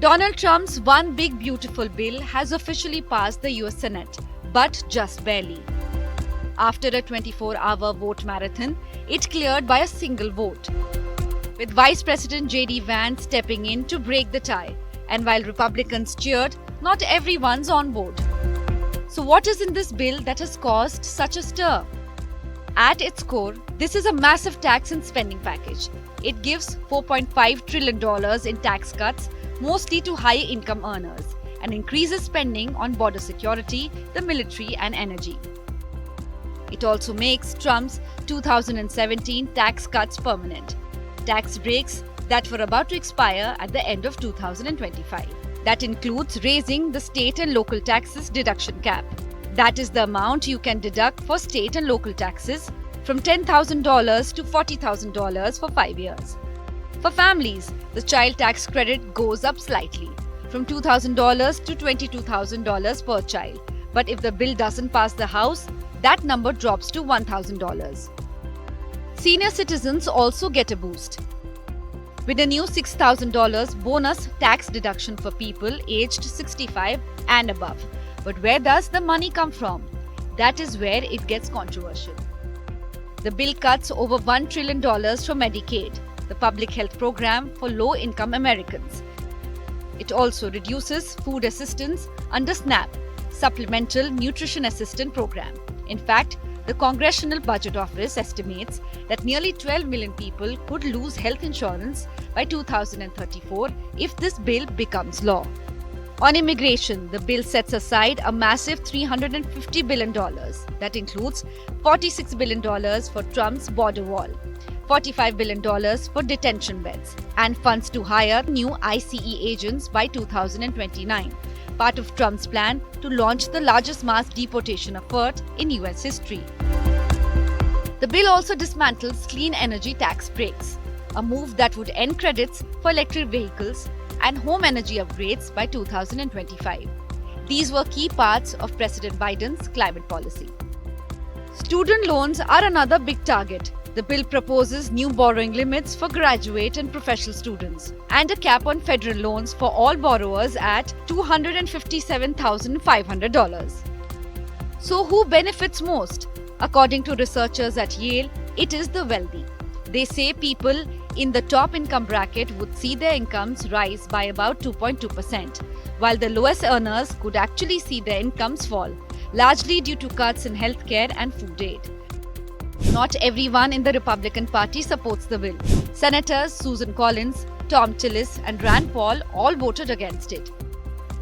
Donald Trump's One Big Beautiful Bill has officially passed the US Senate, but just barely. After a 24-hour vote marathon, it cleared by a single vote, with Vice President J.D. Vance stepping in to break the tie. And while Republicans cheered, not everyone's on board. So what is in this bill that has caused such a stir? At its core, this is a massive tax and spending package. It gives $4.5 trillion in tax cuts, mostly to high-income earners, and increases spending on border security, the military, and energy. It also makes Trump's 2017 tax cuts permanent. Tax breaks that were about to expire at the end of 2025. That includes raising the state and local taxes deduction cap. That is the amount you can deduct for state and local taxes from $10,000 to $40,000 for 5 years. For families, the child tax credit goes up slightly, from $2,000 to $22,000 per child. But if the bill doesn't pass the House, that number drops to $1,000. Senior citizens also get a boost, with a new $6,000 bonus tax deduction for people aged 65 and above. But where does the money come from? That is where it gets controversial. The bill cuts over $1 trillion from Medicaid, the public health program for low-income Americans. It also reduces food assistance under SNAP, Supplemental Nutrition Assistance Program. In fact, the Congressional Budget Office estimates that nearly 12 million people could lose health insurance by 2034 if this bill becomes law. On immigration, the bill sets aside a massive $350 billion. That includes $46 billion for Trump's border wall, $45 billion for detention beds, and funds to hire new ICE agents by 2029, part of Trump's plan to launch the largest mass deportation effort in US history. The bill also dismantles clean energy tax breaks, a move that would end credits for electric vehicles and home energy upgrades by 2025. These were key parts of President Biden's climate policy. Student loans are another big target. The bill proposes new borrowing limits for graduate and professional students and a cap on federal loans for all borrowers at $257,500. So who benefits most? According to researchers at Yale, it is the wealthy. They say people in the top income bracket would see their incomes rise by about 2.2%, while the lowest earners could actually see their incomes fall, largely due to cuts in healthcare and food aid. Not everyone in the Republican Party supports the bill. Senators Susan Collins, Tom Tillis, and Rand Paul all voted against it.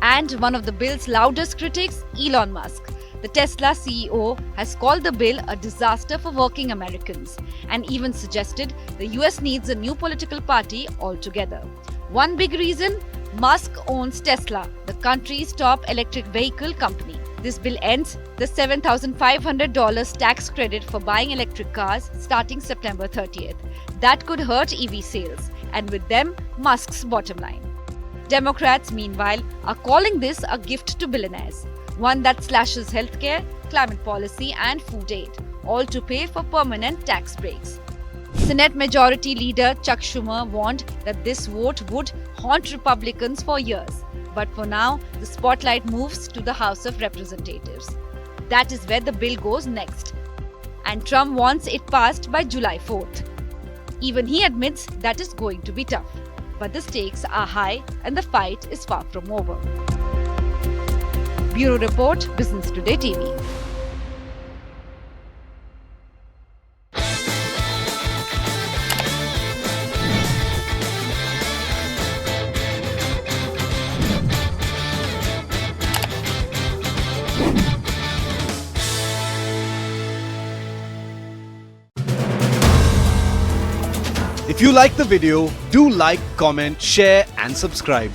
And one of the bill's loudest critics, Elon Musk, the Tesla CEO, has called the bill a disaster for working Americans and even suggested the US needs a new political party altogether. One big reason? Musk owns Tesla, the country's top electric vehicle company. This bill ends the $7,500 tax credit for buying electric cars starting September 30th. That could hurt EV sales, and with them, Musk's bottom line. Democrats, meanwhile, are calling this a gift to billionaires, one that slashes healthcare, climate policy, and food aid, all to pay for permanent tax breaks. Senate Majority Leader Chuck Schumer warned that this vote would haunt Republicans for years. But for now, the spotlight moves to the House of Representatives. That is where the bill goes next. And Trump wants it passed by July 4th. Even he admits that is going to be tough. But the stakes are high and the fight is far from over. Bureau Report, Business Today TV. If you like the video, do like, comment, share and subscribe.